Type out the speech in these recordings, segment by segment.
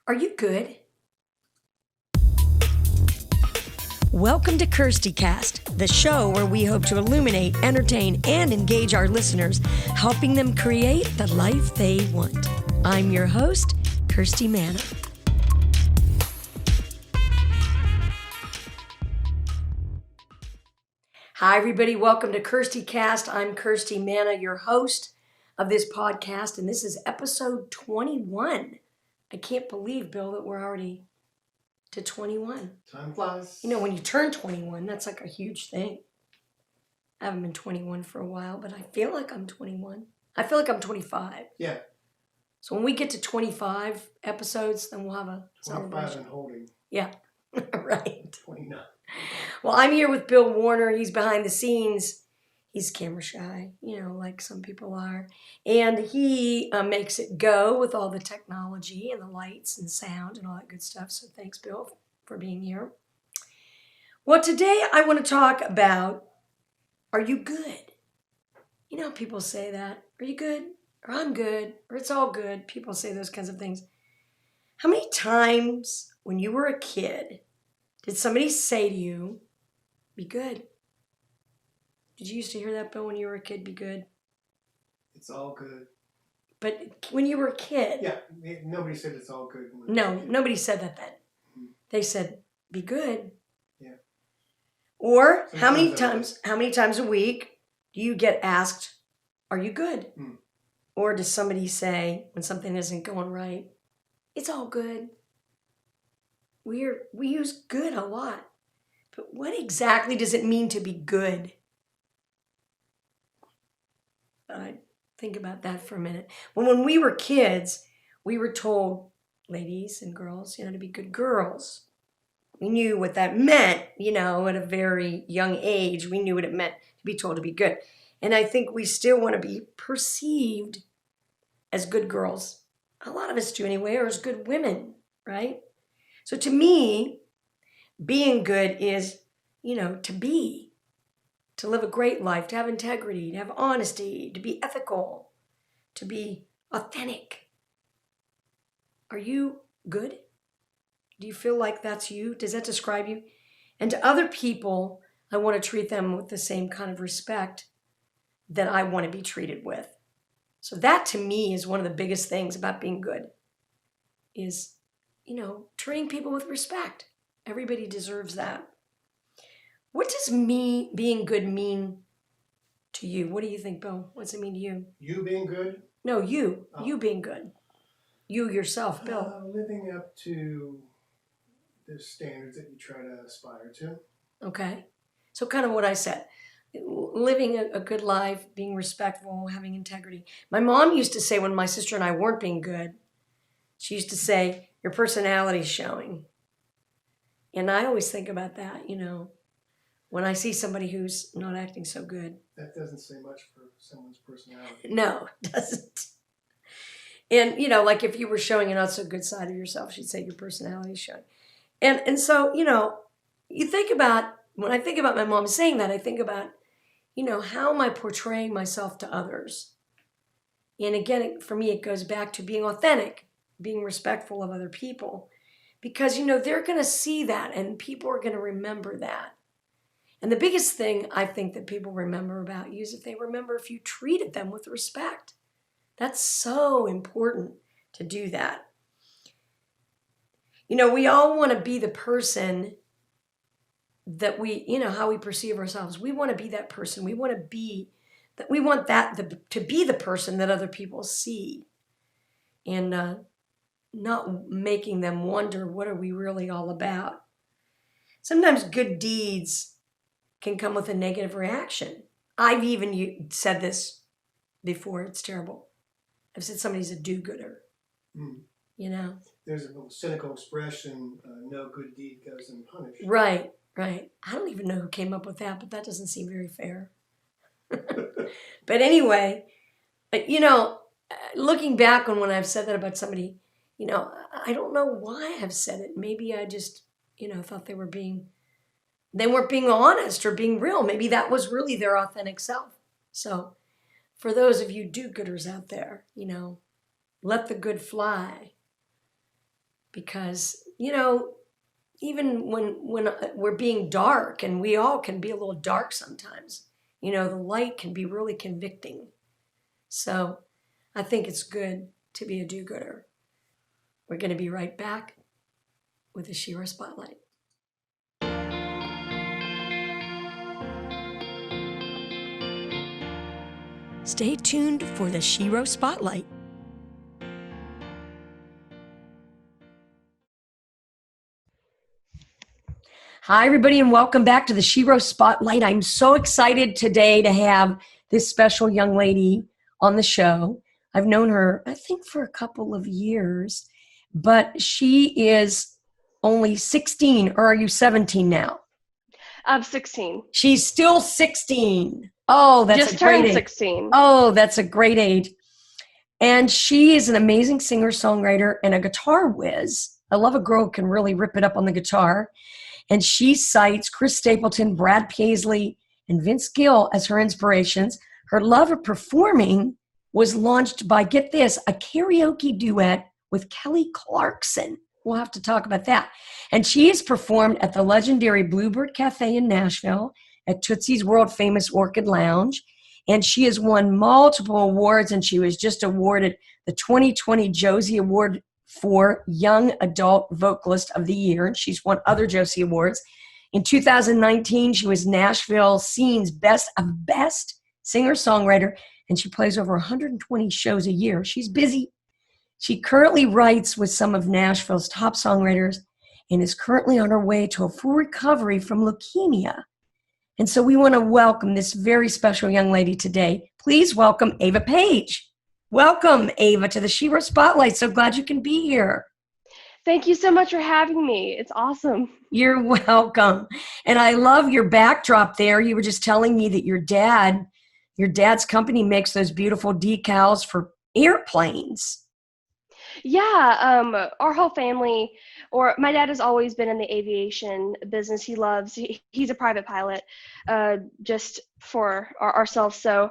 Are you good? Welcome to KIRSTIcast, the show where we hope to illuminate, entertain, and engage our listeners, helping them create the life they want. I'm your host, Kirsti Manna. Hi, everybody. Welcome to KIRSTIcast. I'm Kirsti Manna, your host of this podcast, and this is episode 21. I can't believe, Bill, that we're already to 21. Time flies. You know, when you turn 21, that's like a huge thing. I haven't been 21 for a while, but I feel like I'm 21. I feel like I'm 25. Yeah. So when we get to 25 episodes, then we'll have a 25 celebration. and holding. Yeah, right. 29. Well, I'm here with Bill Warner. He's behind the scenes. He's camera shy, you know, like some people are. And he makes it go with all the technology and the lights and sound and all that good stuff. So thanks, Bill, for being here. Well, today I want to talk about, are you good? You know, people say that. Are you good? Or I'm good. Or it's all good. People say those kinds of things. How many times when you were a kid did somebody say to you, be good? Did you used to hear that, Bill, when you were a kid, be good? It's all good. But when you were a kid. Yeah, nobody said it's all good. No, nobody said that then. Mm-hmm. They said, be good. Yeah. Or how many times a week do you get asked, are you good? Mm. Or does somebody say, when something isn't going right, it's all good? We use good a lot. But what exactly does it mean to be good? I think about that for a minute. When we were kids, we were told, ladies and girls, you know, to be good girls. We knew what that meant, you know, at a very young age. We knew what it meant to be told to be good. And I think we still want to be perceived as good girls. A lot of us do anyway, or as good women, right? So to me, being good is, you know, to live a great life, to have integrity, to have honesty, to be ethical, to be authentic. Are you good? Do you feel like that's you? Does that describe you? And to other people, I want to treat them with the same kind of respect that I want to be treated with. So that to me is one of the biggest things about being good is, you know, treating people with respect. Everybody deserves that. What does being good mean to you? What do you think, Bill? What's it mean to you? You being good? No, you. Oh. You being good. You yourself, Bill. Living up to the standards that you try to aspire to. Okay. So kind of what I said. Living a good life, being respectful, having integrity. My mom used to say when my sister and I weren't being good, she used to say, your personality's showing. And I always think about that, you know. When I see somebody who's not acting so good. That doesn't say much for someone's personality. No, it doesn't. And, you know, like if you were showing a not so good side of yourself, she'd say your personality's showing. And so, you know, you think about, when I think about my mom saying that, I think about, you know, how am I portraying myself to others? And again, for me, it goes back to being authentic, being respectful of other people. Because, you know, they're going to see that and people are going to remember that. And the biggest thing I think that people remember about you is if they remember if you treated them with respect. That's so important to do that. You know, we all want to be the person that we, you know, how we perceive ourselves. We want to be that person. We want to be to be the person that other people see. And not making them wonder, what are we really all about? Sometimes good deeds can come with a negative reaction. I've even said this before. It's terrible. I've said somebody's a do-gooder. Mm. You know? There's a little cynical expression, no good deed goes unpunished. Right. I don't even know who came up with that, but that doesn't seem very fair. But anyway, you know, looking back on when I've said that about somebody, you know, I don't know why I've said it. Maybe I just, you know, thought they weren't being honest or being real. Maybe that was really their authentic self. So for those of you do-gooders out there, you know, let the good fly. because, even when we're being dark, and we all can be a little dark sometimes, the light can be really convicting. So I think it's good to be a do-gooder. We're going to be right back with the Shero Spotlight. Stay tuned for the Shero Spotlight. Hi, everybody, and welcome back to the Shero Spotlight. I'm so excited today to have this special young lady on the show. I've known her, I think, for a couple of years, but she is only 16, or are you 17 now? I'm 16. She's still 16. Oh, that's just a great turned age. 16. Oh, that's a great age. And she is an amazing singer-songwriter and a guitar whiz. I love a girl who can really rip it up on the guitar. And she cites Chris Stapleton, Brad Paisley, and Vince Gill as her inspirations. Her love of performing was launched by, get this, a karaoke duet with Kelly Clarkson. We'll have to talk about that. And she has performed at the legendary Bluebird Cafe in Nashville, at Tootsie's world-famous Orchid Lounge. And she has won multiple awards, and she was just awarded the 2020 Josie Award for Young Adult Vocalist of the Year. And she's won other Josie Awards. In 2019, she was Nashville Scene's Best of Best Singer-Songwriter, and she plays over 120 shows a year. She's busy. She currently writes with some of Nashville's top songwriters and is currently on her way to a full recovery from leukemia. And so we want to welcome this very special young lady today. Please welcome Ava Paige. Welcome, Ava, to the Shero Spotlight. So glad you can be here. Thank you so much for having me. It's awesome. You're welcome. And I love your backdrop there. You were just telling me that your dad's company makes those beautiful decals for airplanes. Yeah, our whole family, or my dad has always been in the aviation business. He's a private pilot, just for ourselves. So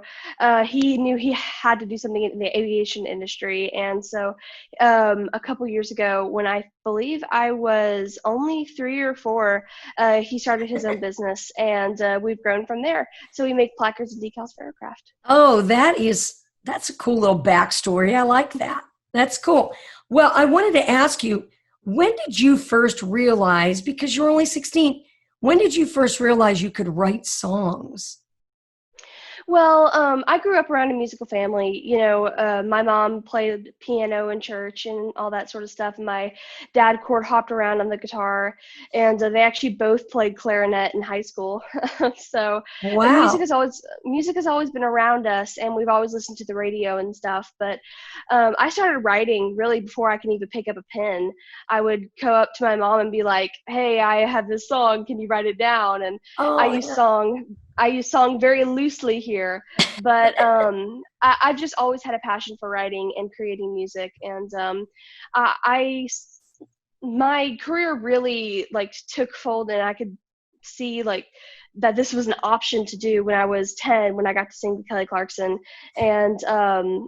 he knew he had to do something in the aviation industry. And so a couple years ago, when I believe I was only 3 or 4, he started his own business, and we've grown from there. So we make placards and decals for aircraft. Oh, that's a cool little backstory. I like that. That's cool. Well, I wanted to ask you, when did you first realize, because you're only 16, when did you first realize you could write songs? Well, I grew up around a musical family. My mom played piano in church and all that sort of stuff. And my dad hopped around on the guitar, and they actually both played clarinet in high school. So Wow. music has always been around us, and we've always listened to the radio and stuff. But I started writing really before I can even pick up a pen. I would go up to my mom and be like, "Hey, I have this song. Can you write it down?" And I use song very loosely here, but I've just always had a passion for writing and creating music, and my career really took fold, and I could see that this was an option to do when I was 10, when I got to sing with Kelly Clarkson. And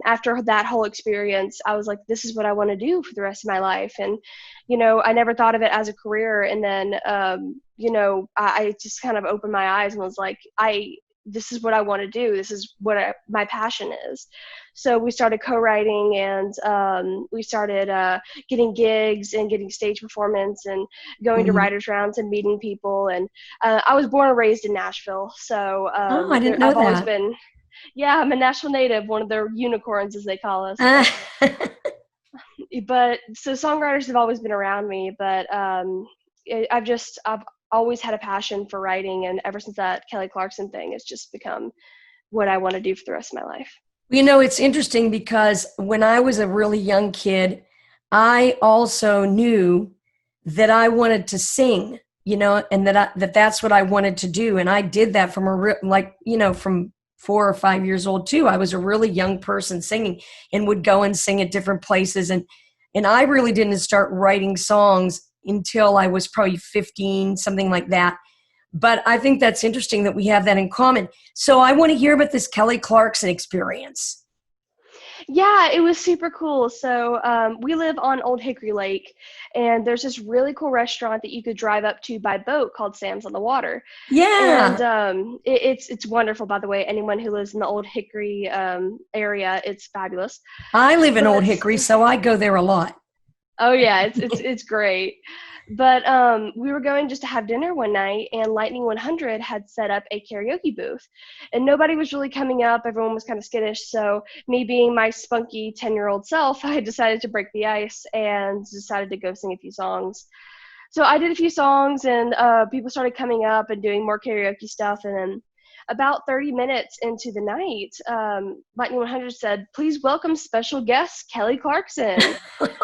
after that whole experience, I was like, this is what I want to do for the rest of my life. And I never thought of it as a career. And then I just kind of opened my eyes and was like, this is what I want to do. This is what my passion is. So we started co-writing, and we started getting gigs and getting stage performance and going to writers' rounds and meeting people. And I was born and raised in Nashville. So I didn't know that. I'm a Nashville native, one of their unicorns, as they call us. But so songwriters have always been around me, but I've always had a passion for writing, and ever since that Kelly Clarkson thing, it's just become what I want to do for the rest of my life. It's interesting because when I was a really young kid, I also knew that I wanted to sing, and that's what I wanted to do. And I did that from from 4 or 5 years old too. I was a really young person singing and would go and sing at different places. And I really didn't start writing songs until I was probably 15, something like that. But I think that's interesting that we have that in common. So I want to hear about this Kelly Clarkson experience. Yeah, it was super cool. So we live on Old Hickory Lake, and there's this really cool restaurant that you could drive up to by boat called Sam's on the Water. And Yeah. it's wonderful, by the way. Anyone who lives in the Old Hickory area, it's fabulous. I live in Old But Hickory, so I go there a lot. oh yeah, it's great. But we were going just to have dinner one night, and Lightning 100 had set up a karaoke booth, and nobody was really coming up. Everyone was kind of skittish. So me being my spunky 10-year-old self, I decided to break the ice and decided to go sing a few songs. So I did a few songs, and people started coming up and doing more karaoke stuff. And then about 30 minutes into the night, Lightning 100 said, "Please welcome special guest Kelly Clarkson."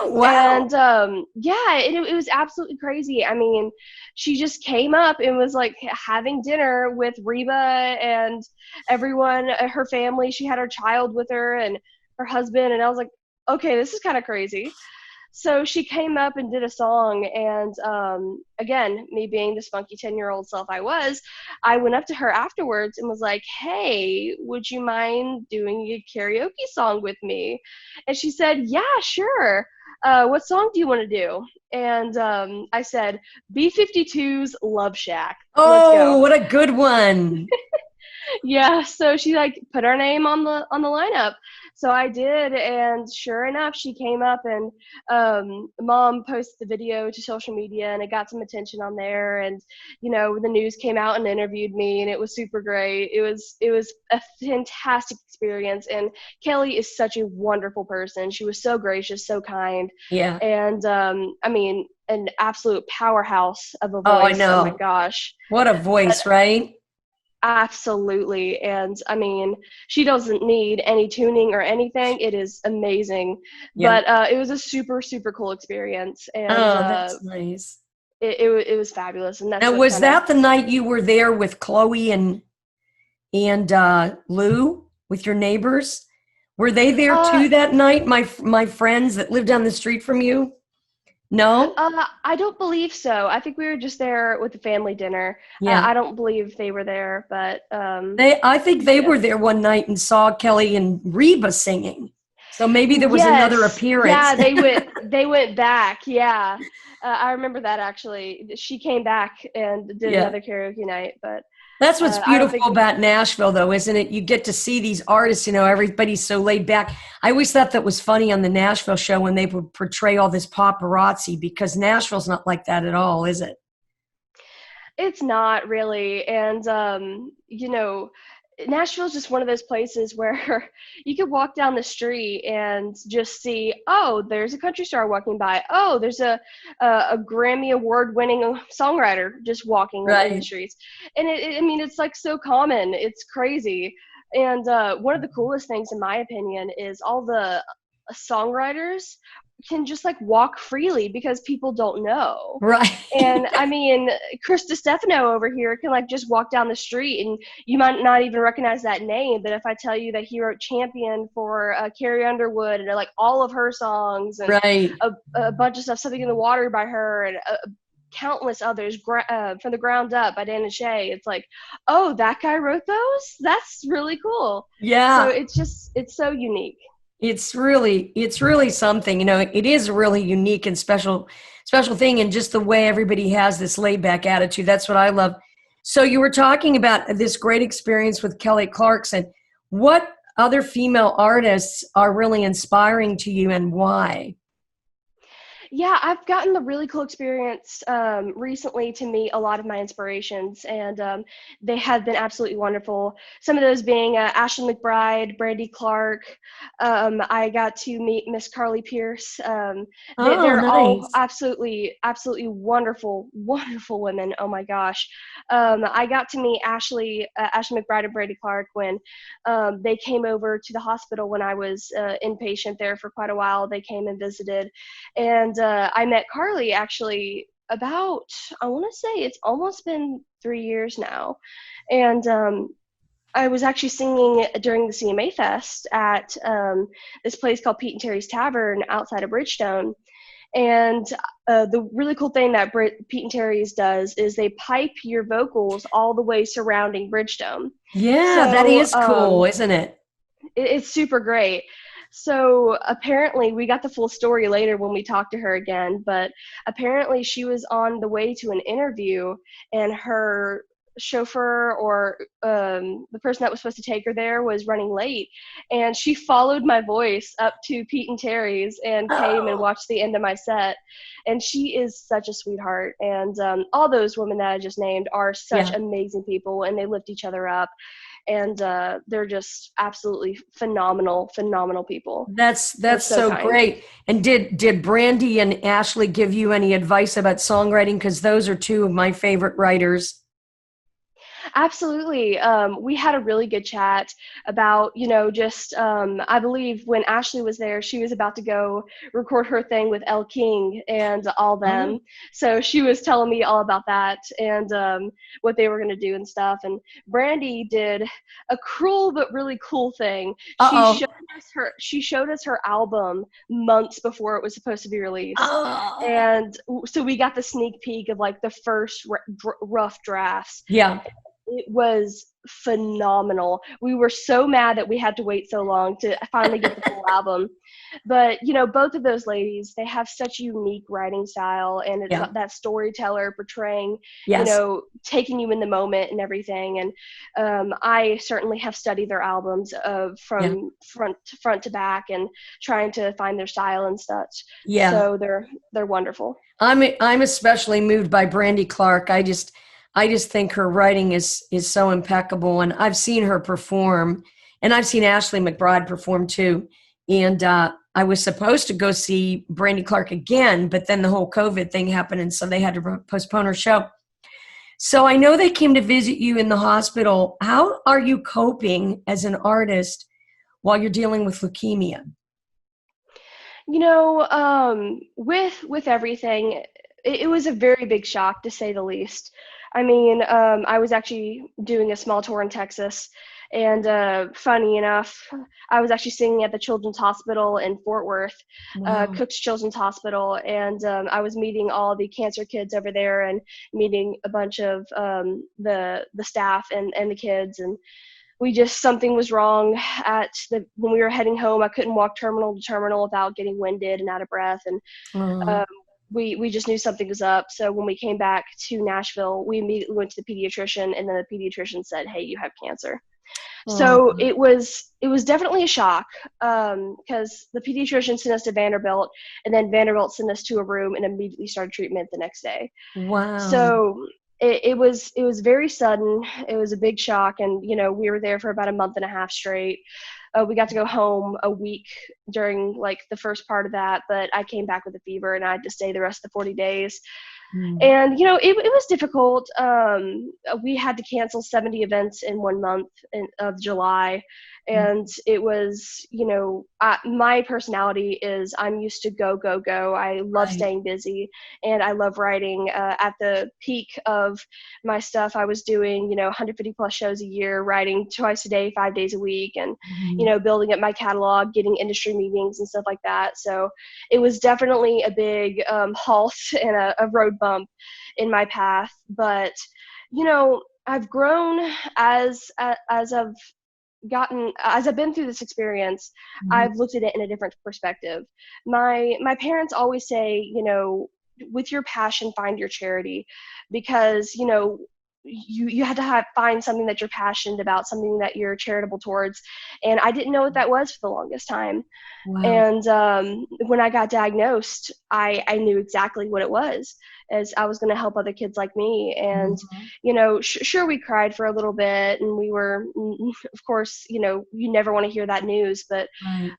Wow. And yeah, it was absolutely crazy. I mean, she just came up and was like having dinner with Reba and everyone, her family. She had her child with her and her husband. And I was like, okay, this is kind of crazy. So she came up and did a song, and again, me being the spunky 10-year-old self I went up to her afterwards and was like, "Hey, would you mind doing a karaoke song with me?" And she said, "Yeah, sure. What song do you want to do?" And I said, B-52's Love Shack. Let's Oh, go. what a good one. Yeah, so she like put her name on the lineup. So I did, and sure enough, she came up, and mom posted the video to social media, and it got some attention on there. And the news came out and interviewed me, and it was super great. It was a fantastic experience, and Kelly is such a wonderful person. She was so gracious, so kind, Yeah. and I mean, an absolute powerhouse of a Oh, I voice. Oh my know. gosh. What a But voice, right? absolutely. And I mean, she doesn't need any tuning or anything. It is amazing. Yeah. But it was a super, super cool experience. And Oh, that's nice. it was fabulous. And that's Now, what was kind of, that the night you were there with Chloe and Lou with your neighbors? Were they there uh, too that night? My friends that lived down the street from you? No? I don't believe so. I think we were just there with the family dinner. Yeah. I don't believe they were there, but I think they yeah. were there one night and saw Kelly and Reba singing. So maybe there was another Yes. appearance. Yeah, they went back. Yeah. I remember that actually. She came back and did Yeah. another karaoke night, but That's what's I don't think beautiful about Nashville, though, isn't it? You get to see these artists, everybody's so laid back. I always thought that was funny on the Nashville show when they would portray all this paparazzi, because Nashville's not like that at all, is it? it's not really. And Nashville's just one of those places where you could walk down the street and just see, oh, there's a country star walking by. Oh, there's a Grammy award winning songwriter just walking in the Right. streets. And I mean, it's like so common. It's crazy. And one of the coolest things, in my opinion, is all the songwriters can just like walk freely because people don't know. Right. And I mean, Krista Stefano over here can like just walk down the street and you might not even recognize that name. But if I tell you that he wrote Champion for Carrie Underwood and like all of her songs and Right. a bunch of stuff, Something in the Water by her and countless others, From the Ground Up by Dan and Shay, it's like, oh, that guy wrote those? That's really cool. So Yeah. it's so unique. It's really something. It is a really unique and special thing, and just the way everybody has this laid back attitude. That's what I love. So you were talking about this great experience with Kelly Clarkson. What other female artists are really inspiring to you, and why? Yeah, I've gotten the really cool experience recently to meet a lot of my inspirations, and they have been absolutely wonderful. Some of those being Ashley McBride, Brandy Clark. I got to meet Miss Carly Pierce. Oh, They're all nice. absolutely, absolutely wonderful, wonderful women. Oh my gosh. I got to meet Ashley McBride and Brandy Clark when they came over to the hospital when I was inpatient there for quite a while. They came and visited. And I met Carly actually about, I want to say it's almost been 3 years now. And I was actually singing during the CMA Fest at this place called Pete and Terry's Tavern outside of Bridgestone. And the really cool thing that Pete and Terry's does is they pipe your vocals all the way surrounding Bridgestone. Yeah, that So is cool, isn't it? it's super great. So apparently, we got the full story later when we talked to her again, but apparently she was on the way to an interview, and her chauffeur, or the person that was supposed to take her there, was running late, and she followed my voice up to Pete and Terry's and came and Oh, watched the end of my set. And she is such a sweetheart, and all those women that I just named are such yeah. amazing people, and they lift each other up, and they're just absolutely phenomenal people. They're That's so so kind. great. And did Brandy and Ashley give you any advice about songwriting? Because those are two of my favorite writers. Absolutely. We had a really good chat about, just, I believe when Ashley was there, she was about to go record her thing with Elle King and all Oh, them. So she was telling me all about that, and what they were going to do and stuff. And Brandy did a cruel but really cool thing. uh-oh. She showed us her album months before it was supposed to be released. Oh, And so we got the sneak peek of like the first rough drafts. yeah, It was phenomenal. We were so mad that we had to wait so long to finally get the full album. But, both of those ladies, they have such a unique writing style, and it's yeah, that storyteller portraying, yes, taking you in the moment and everything. And I certainly have studied their albums yeah, from front to back, and trying to find their style and such. yeah. So they're wonderful. I'm especially moved by Brandy Clark. I just think her writing is so impeccable, and I've seen her perform, and I've seen Ashley McBride perform too. And I was supposed to go see Brandy Clark again, but then the whole COVID thing happened, and so they had to postpone her show. So I know they came to visit you in the hospital. How are you coping as an artist while you're dealing with leukemia? With everything, it was a very big shock, to say the least. I mean, I was actually doing a small tour in Texas, and funny enough, I was actually singing at the Children's Hospital in Fort Worth, Wow. Cook's Children's Hospital, and I was meeting all the cancer kids over there, and meeting a bunch of the staff and the kids. And we just, something was wrong when we were heading home. I couldn't walk terminal to terminal without getting winded and out of breath, and Oh, um, we just knew something was up. So when we came back to Nashville, we immediately went to the pediatrician, and then the pediatrician said, "Hey, you have cancer." So oh, it was definitely a shock, because the pediatrician sent us to Vanderbilt, and then Vanderbilt sent us to a room and immediately started treatment the next day. wow. So it was very sudden. It was a big shock, and we were there for about a month and a half straight. We got to go home a week during like the first part of that, but I came back with a fever, and I had to stay the rest of the 40 days. Hmm. And it was difficult. We had to cancel 70 events in 1 month of July, and it was, my personality is, I'm used to go go go. I love Right. staying busy, and I love writing. At the peak of my stuff, I was doing 150 plus shows a year, writing twice a day, 5 days a week, and Mhm. building up my catalog, getting industry meetings and stuff like that. So it was definitely a big halt and a road bump in my path. But I've grown as I've been through this experience. Mhm. I've looked at it in a different perspective. My parents always say, with your passion, find your charity, because you had to find something that you're passionate about, something that you're charitable towards. And I didn't know what that was for the longest time. Wow. And when I got diagnosed, I knew exactly what it was, as I was going to help other kids like me. And, Mhm. sure, we cried for a little bit, and we were, of course, you never want to hear that news. But Right.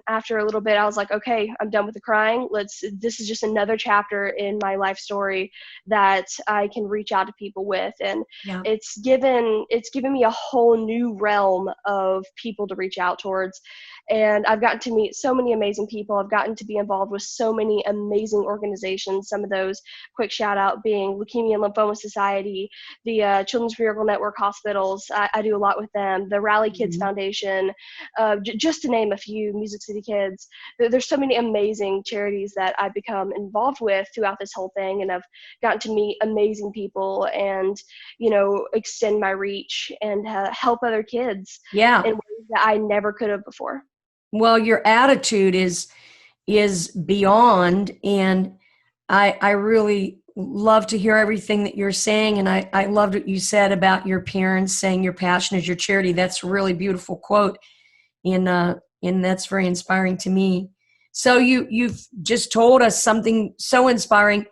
after a little bit, I was like, okay, I'm done with the crying. This is just another chapter in my life story that I can reach out to people with. And Yeah. it's given me a whole new realm of people to reach out towards. And I've gotten to meet so many amazing people. I've gotten to be involved with so many amazing organizations. Some of those, quick shout out, being Leukemia and Lymphoma Society, the Children's Miracle Network hospitals. I do a lot with them. The Rally Kids Mhm. Foundation, just to name a few, Music City Kids. There's so many amazing charities that I've become involved with throughout this whole thing, and I've gotten to meet amazing people, and extend my reach, and help other kids Yeah. in ways that I never could have before. Well, your attitude is beyond, and I really love to hear everything that you're saying, and I loved what you said about your parents saying your passion is your charity. That's a really beautiful quote, and that's very inspiring to me. So you've just told us something so inspiring,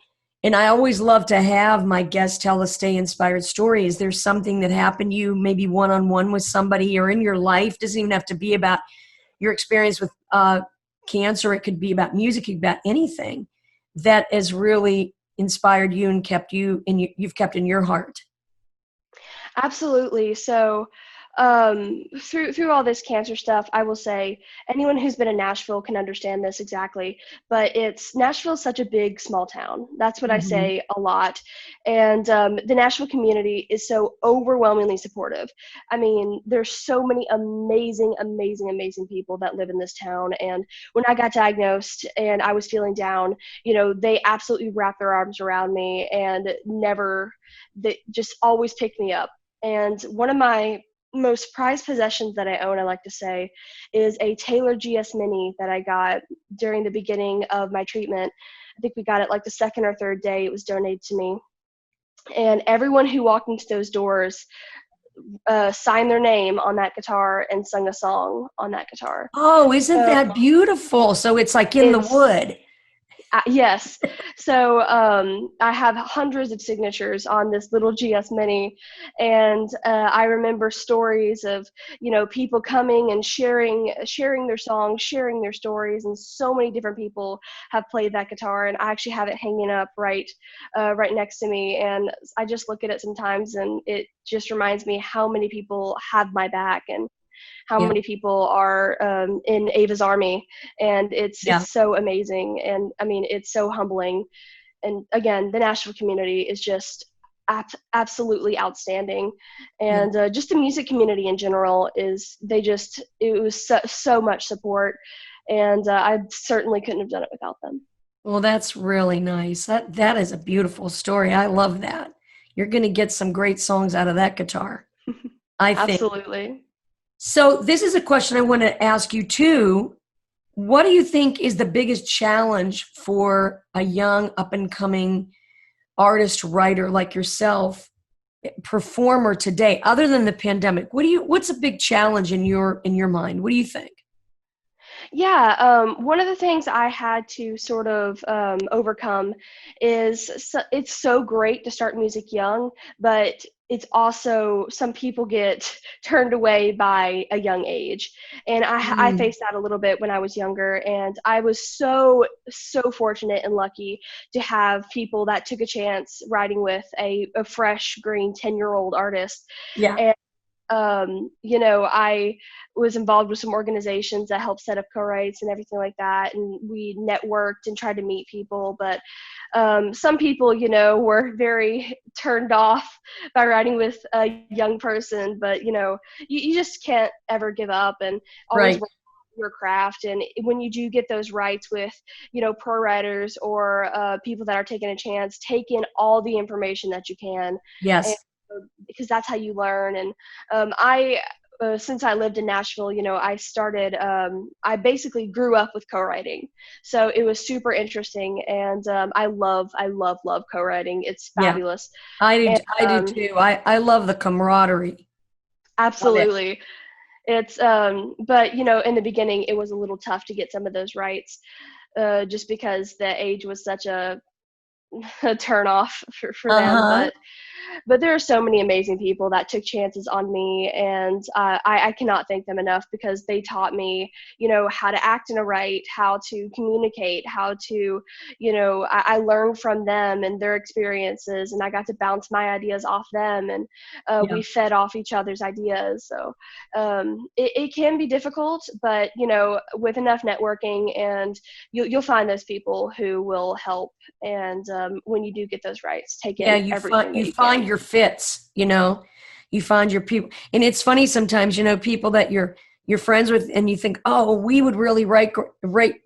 and I always love to have my guests tell a stay inspired story. Is there something that happened to you, maybe one-on-one with somebody or in your life? Doesn't even have to be about your experience with cancer. It could be about music, it could be about anything that has really inspired you and kept you and you've kept in your heart. Absolutely. So, through all this cancer stuff, I will say anyone who's been in Nashville can understand this exactly. But Nashville's such a big small town. That's what I Mhm. say a lot, and the Nashville community is so overwhelmingly supportive. I mean, there's so many amazing, amazing, amazing people that live in this town. And when I got diagnosed and I was feeling down, they absolutely wrapped their arms around me and they just always picked me up. And one of my most prized possessions that I own, I like to say, is a Taylor GS Mini that I got during the beginning of my treatment. I think we got it like the second or third day it was donated to me. And everyone who walked into those doors signed their name on that guitar and sung a song on that guitar. Oh, isn't So that beautiful? So it's like in the it's wood. Yes. So I have hundreds of signatures on this little GS Mini, and I remember stories of people coming and sharing their songs, sharing their stories, and so many different people have played that guitar. And I actually have it hanging up right next to me, and I just look at it sometimes, and it just reminds me how many people have my back and how Yeah. many people are in Ava's army, and Yeah. it's so amazing, and I mean it's so humbling. And again, the Nashville community is just absolutely outstanding, Yeah. and just the music community in general it was so much support, and I certainly couldn't have done it without them. Well, that's really nice. That is a beautiful story. I love that. You're going to get some great songs out of that guitar, I think. Absolutely. So this is a question I want to ask you too. What do you think is the biggest challenge for a young up and coming artist, writer like yourself, performer today, other than the pandemic? What's a big challenge in your mind? What do you think? Yeah, one of the things I had to sort of overcome it's so great to start music young, but it's also some people get turned away by a young age. And I Mm, faced that a little bit when I was younger. And I was so fortunate and lucky to have people that took a chance writing with a fresh, green 10-year-old artist. yeah. I was involved with some organizations that helped set up co-writes and everything like that, and we networked and tried to meet people. But some people, were very turned off by writing with a young person. But you just can't ever give up and always Right. work on your craft. And when you do get those rights with pro writers or people that are taking a chance, take in all the information that you can, and Yes. because that's how you learn. And I since I lived in Nashville, I basically grew up with co-writing. So it was super interesting. And I love co-writing. It's Yeah. fabulous. I And do. I do too. I love the camaraderie of it. absolutely. But in the beginning, it was a little tough to get some of those rights, just because the age was such a turn off for them. Uh-huh. But there are so many amazing people that took chances on me, and I cannot thank them enough, because they taught me, how to act in a right, how to communicate, how to, I learned from them and their experiences, and I got to bounce my ideas off them, and Yeah. we fed off each other's ideas. So it can be difficult, but with enough networking, and you'll find those people who will help. And when you do get those rights, take Yeah, in everything you that you find can. your fits, you find your people. And it's funny sometimes, people that you're friends with and you think, "Oh, we would really write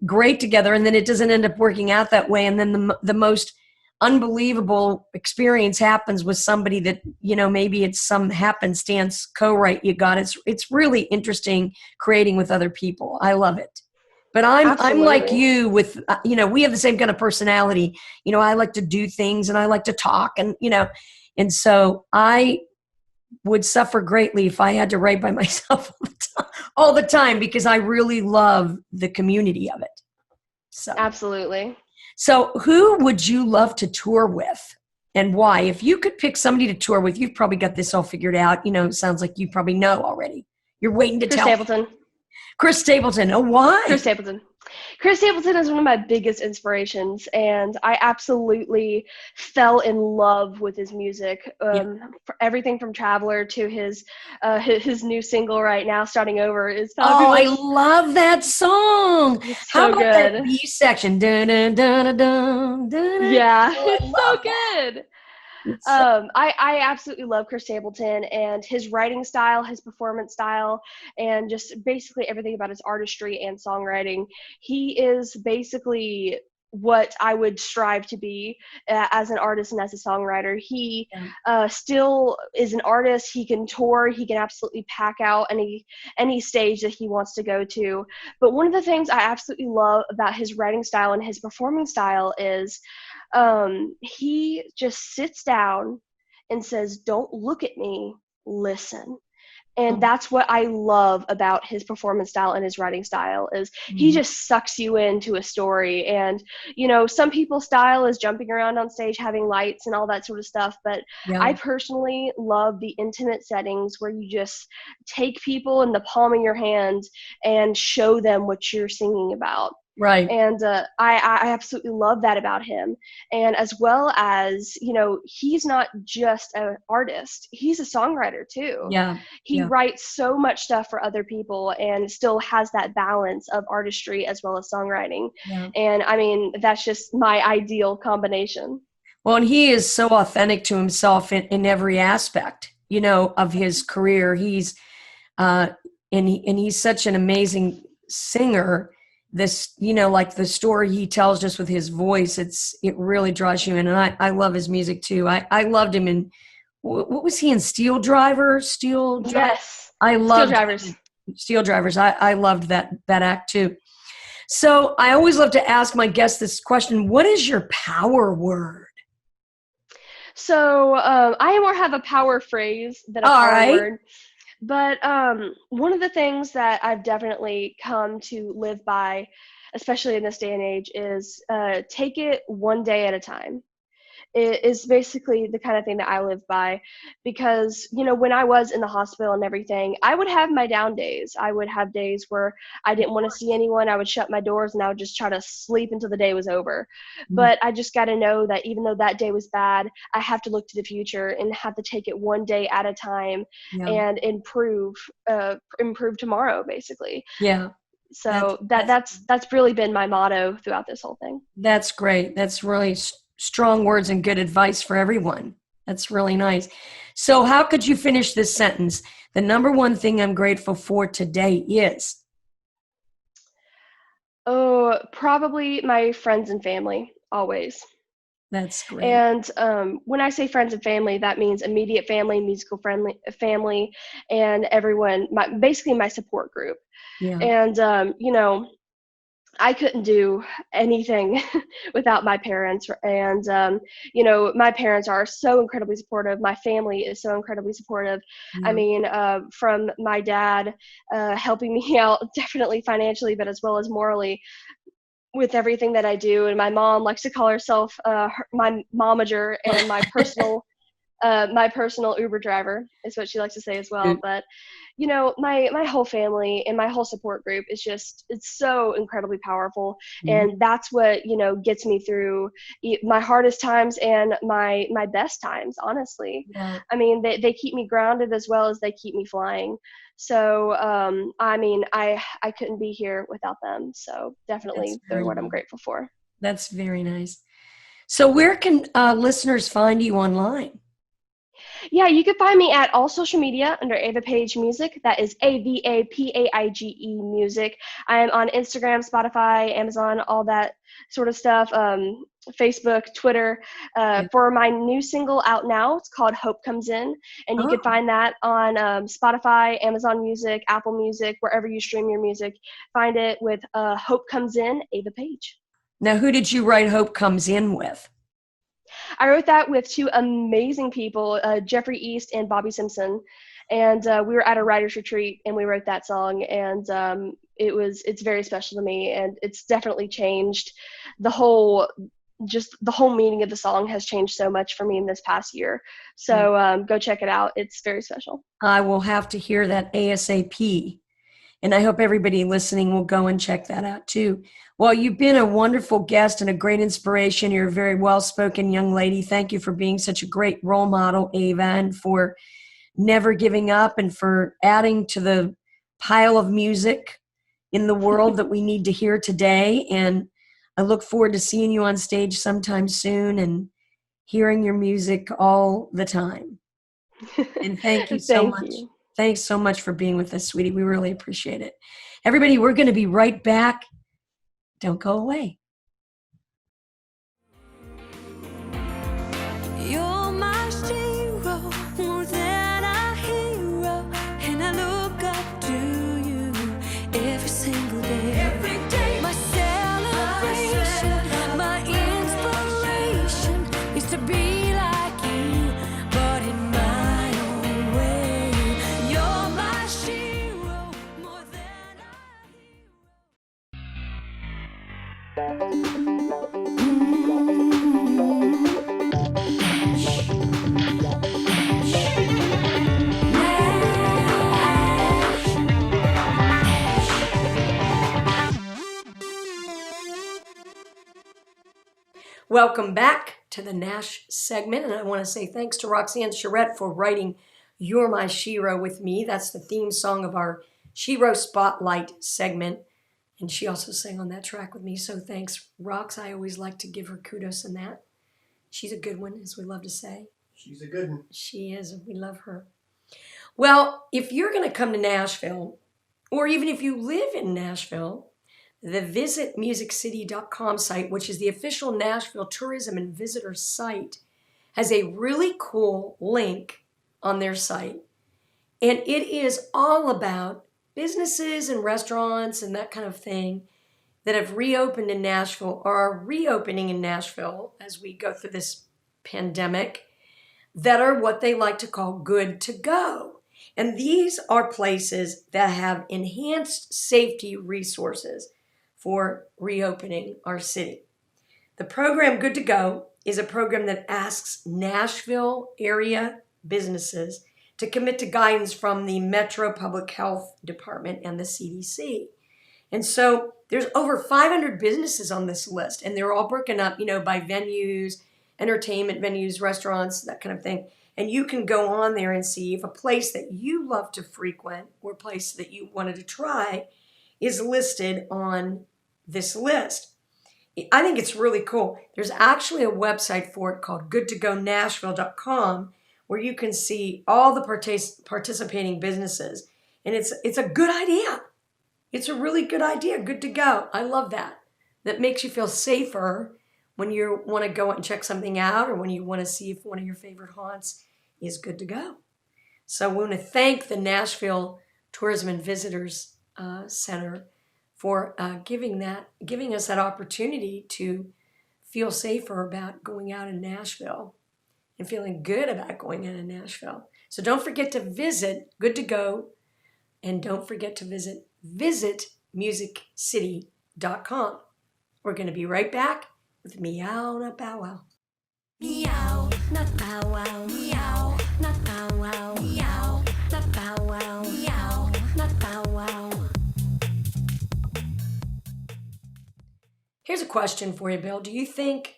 great together," and then it doesn't end up working out that way, and then the most unbelievable experience happens with somebody that, maybe it's some happenstance co-write you got. It's really interesting creating with other people. I love it. But I'm like Absolutely. you with, we have the same kind of personality. I like to do things and I like to talk and so I would suffer greatly if I had to write by myself all the time because I really love the community of it. Absolutely. So who would you love to tour with and why? If you could pick somebody to tour with, you've probably got this all figured out. It sounds like you probably know already. You're waiting to Chris tell. Stapleton. Chris Stapleton. Oh, why? Chris Stapleton. Chris Stapleton is one of my biggest inspirations, and I absolutely fell in love with his music. For everything from Traveler to his new single right now, Starting Over, is Oh, I fabulous. love that song. It's How so about that good. B section? Dun, dun, dun, dun, dun, dun. Yeah, Oh, I it's so love that. good. It's I absolutely love Chris Stapleton and his writing style, his performance style, and just basically everything about his artistry and songwriting. He is basically what I would strive to be as an artist and as a songwriter. He still is an artist. He can tour. He can absolutely pack out any stage that he wants to go to. But one of the things I absolutely love about his writing style and his performing style is he just sits down and says, "Don't look at me, listen." And that's what I love about his performance style and his writing style is he just sucks you into a story. And, some people's style is jumping around on stage, having lights and all that sort of stuff. But I personally love the intimate settings where you just take people in the palm of your hand and show them what you're singing about. right. And I absolutely love that about him. And as well as, he's not just an artist, he's a songwriter too. Yeah. He writes so much stuff for other people and still has that balance of artistry as well as songwriting. Yeah. And I mean, that's just my ideal combination. Well, and he is so authentic to himself in every aspect, of his career. He's and he's such an amazing singer. This, like the story he tells just with his voice, it really draws you in. And I love his music too. I loved him in, what was he in? Steel Driver? Yes. I Steel loved Drivers. Steel Drivers. I loved that act too. So I always love to ask my guests this question. What is your power word? So I more have a power phrase than a power word. But one of the things that I've definitely come to live by, especially in this day and age, is take it one day at a time. It is basically the kind of thing that I live by because, when I was in the hospital and everything, I would have my down days. I would have days where I didn't want to see anyone. I would shut my doors and I would just try to sleep until the day was over. But I just got to know that even though that day was bad, I have to look to the future and have to take it one day at a time and improve tomorrow, basically. Yeah. So that's really been my motto throughout this whole thing. That's great. That's really strong words and good advice for everyone. That's really nice. So how could you finish this sentence? The number one thing I'm grateful for today is? Oh, probably my friends and family, always. That's great. And when I say friends and family, that means immediate family, musical friendly family, and everyone, basically my support group. Yeah. And, I couldn't do anything without my parents. And, my parents are so incredibly supportive. My family is so incredibly supportive. Yeah. I mean, from my dad helping me out definitely financially, but as well as morally with everything that I do. And my mom likes to call herself my momager and my personal Uber driver is what she likes to say as well. But, my whole family and my whole support group is just, it's so incredibly powerful. And that's what, gets me through my hardest times and my best times, honestly. Yeah. I mean, they keep me grounded as well as they keep me flying. So, I mean, I couldn't be here without them. So definitely they're what I'm grateful for. That's very nice. So where can listeners find you online? Yeah, you can find me at all social media under Ava Paige Music. That is AVAPAIGE Music. I am on Instagram, Spotify, Amazon, all that sort of stuff. Facebook, Twitter. Yeah. For my new single out now, it's called Hope Comes In, and you can Oh, find that on Spotify, Amazon Music, Apple Music, wherever you stream your music. Find it with Hope Comes In, Ava Paige. now who did you write Hope Comes In with? I wrote that with two amazing people, Jeffrey East and Bobby Simpson, and we were at a writers retreat and we wrote that song, and it's very special to me, and it's definitely changed the whole meaning of the song has changed so much for me in this past year. So go check it out. It's very special. I will have to hear that ASAP. And I hope everybody listening will go and check that out too. Well, you've been a wonderful guest and a great inspiration. You're a very well-spoken young lady. Thank you for being such a great role model, Ava, and for never giving up and for adding to the pile of music in the world that we need to hear today. And I look forward to seeing you on stage sometime soon and hearing your music all the time. And thank you so Thank much. you. Thanks so much for being with us, sweetie. We really appreciate it. Everybody, we're going to be right back. Don't go away. You're my hero, more than a hero, and I look up to you every single day. Every day, my celebration, my inspiration is to be like you, but in my own way. You're my hero, more than a Welcome back to the Nash segment. And I want to say thanks to Roxanne Charette for writing You're My Shero with me. That's the theme song of our Shero Spotlight segment. And she also sang on that track with me. So thanks, Rox. I always like to give her kudos in that. She's a good one, as we love to say. She's a good one. She is. We love her. Well, if you're going to come to Nashville, or even if you live in Nashville, the visitmusiccity.com site, which is the official Nashville tourism and visitor site, has a really cool link on their site. And it is all about businesses and restaurants and that kind of thing that have reopened in Nashville or are reopening in Nashville as we go through this pandemic, that are what they like to call good to go. And these are places that have enhanced safety resources for reopening our city. The program Good to Go is a program that asks Nashville area businesses to commit to guidance from the Metro Public Health Department and the CDC. And so there's over 500 businesses on this list, and they're all broken up, by venues, entertainment venues, restaurants, that kind of thing. And you can go on there and see if a place that you love to frequent or a place that you wanted to try is listed on this list. I think it's really cool. There's actually a website for it called goodtogonashville.com where you can see all the participating businesses. And it's a good idea. It's a really good idea. Good to go. I love that. That makes you feel safer when you want to go and check something out or when you want to see if one of your favorite haunts is good to go. So we want to thank the Nashville Tourism and Visitors Center for giving us that opportunity to feel safer about going out in Nashville and feeling good about going out in Nashville. So don't forget to visit Good to Go, and don't forget to visit visitmusiccity.com. We're going to be right back with Meow Not Bow Wow. Meow, not bow wow. Meow, not bow wow. Meow, not bow wow. Meow, not bow wow. Here's a question for you, Bill. Do you think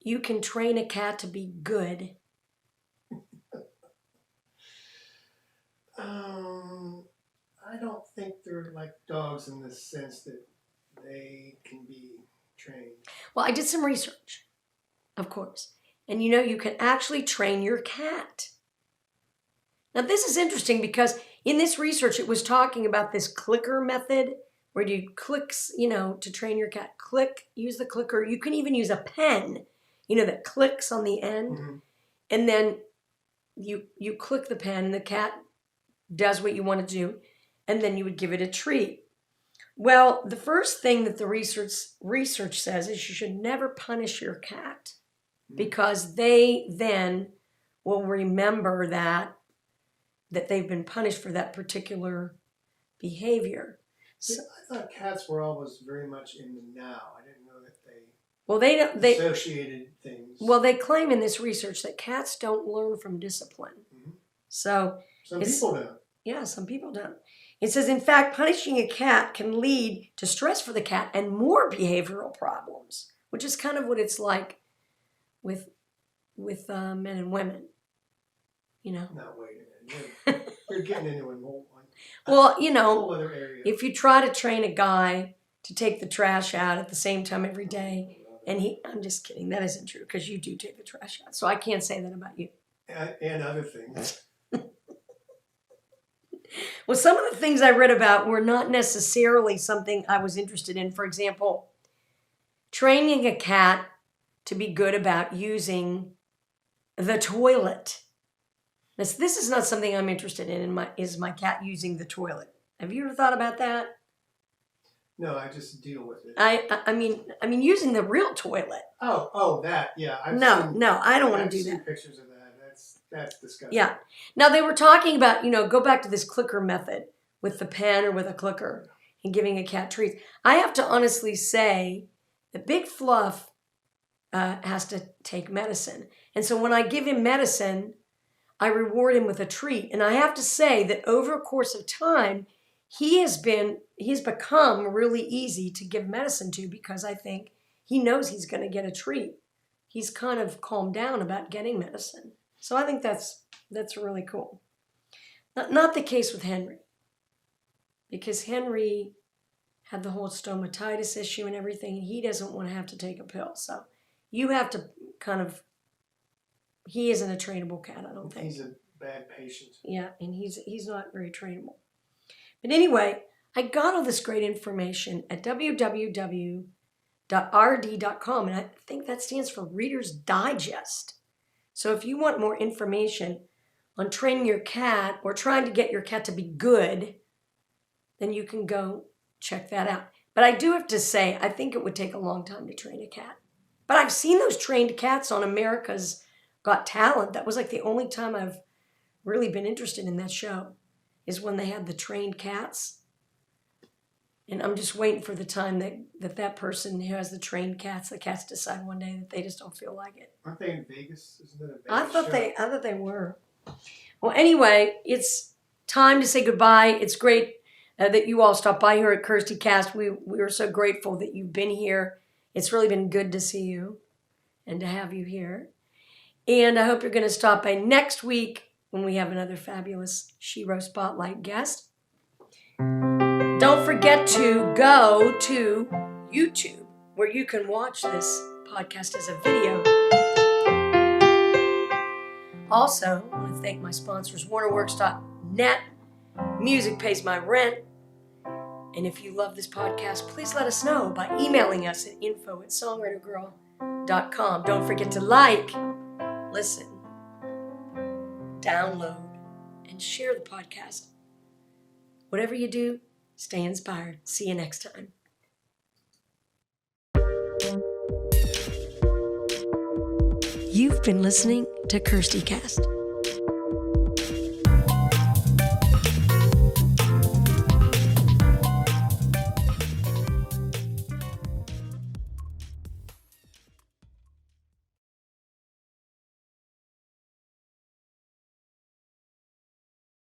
you can train a cat to be good? I don't think they're like dogs in the sense that they can be trained. Well, I did some research, of course. And you can actually train your cat. Now, this is interesting because in this research, it was talking about this clicker method where you clicks, to train your cat. Click, use the clicker. You can even use a pen, that clicks on the end. Mm-hmm. And then you click the pen and the cat does what you want to do. And then you would give it a treat. Well, the first thing that the research says is you should never punish your cat because they then will remember that they've been punished for that particular behavior. So, I thought cats were always very much in the now. I didn't know that they associated things. Well, they claim in this research that cats don't learn from discipline. Mm-hmm. So some people don't. Yeah, some people don't. It says, in fact, punishing a cat can lead to stress for the cat and more behavioral problems, which is kind of what it's like with men and women. Not wait a minute. You're getting into a whole other area. If you try to train a guy to take the trash out at the same time every day, and I'm just kidding, that isn't true because you do take the trash out, so I can't say that about you. And other things. Well, some of the things I read about were not necessarily something I was interested in. For example, training a cat to be good about using the toilet. This is not something I'm interested in. Is my cat using the toilet? Have you ever thought about that? No, I just deal with it. I mean using the real toilet. Oh, that, yeah. No, I don't want to do that. I've seen pictures of that. That's disgusting. Yeah. Now they were talking about, go back to this clicker method with the pen or with a clicker and giving a cat treats. I have to honestly say that Big Fluff has to take medicine. And so when I give him medicine, I reward him with a treat. And I have to say that over a course of time, he's become really easy to give medicine to because I think he knows he's going to get a treat. He's kind of calmed down about getting medicine. So I think that's really cool. Not the case with Henry, because Henry had the whole stomatitis issue and everything, and he doesn't want to have to take a pill. So you have to he isn't a trainable cat, I don't think. He's a bad patient. Yeah, and he's not very trainable. But anyway, I got all this great information at www.rd.com, and I think that stands for Reader's Digest. So if you want more information on training your cat or trying to get your cat to be good, then you can go check that out. But I do have to say, I think it would take a long time to train a cat. But I've seen those trained cats on America's Got Talent. That was like the only time I've really been interested in that show, is when they had the trained cats. And I'm just waiting for the time that person who has the trained cats, the cats decide one day that they just don't feel like it. Aren't they in Vegas? Isn't that a Vegas I thought show? they were. Well, anyway, it's time to say goodbye. It's great that you all stopped by here at KIRSTIcast. We are so grateful that you've been here. It's really been good to see you and to have you here. And I hope you're going to stop by next week when we have another fabulous Shero Spotlight guest. Don't forget to go to YouTube, where you can watch this podcast as a video. Also, I want to thank my sponsors, WarnerWorks.net. Music pays my rent. And if you love this podcast, please let us know by emailing us at info@songwritergirl.com. Don't forget to like, listen, download, and share the podcast. Whatever you do, stay inspired. See you next time. You've been listening to KIRSTIcast.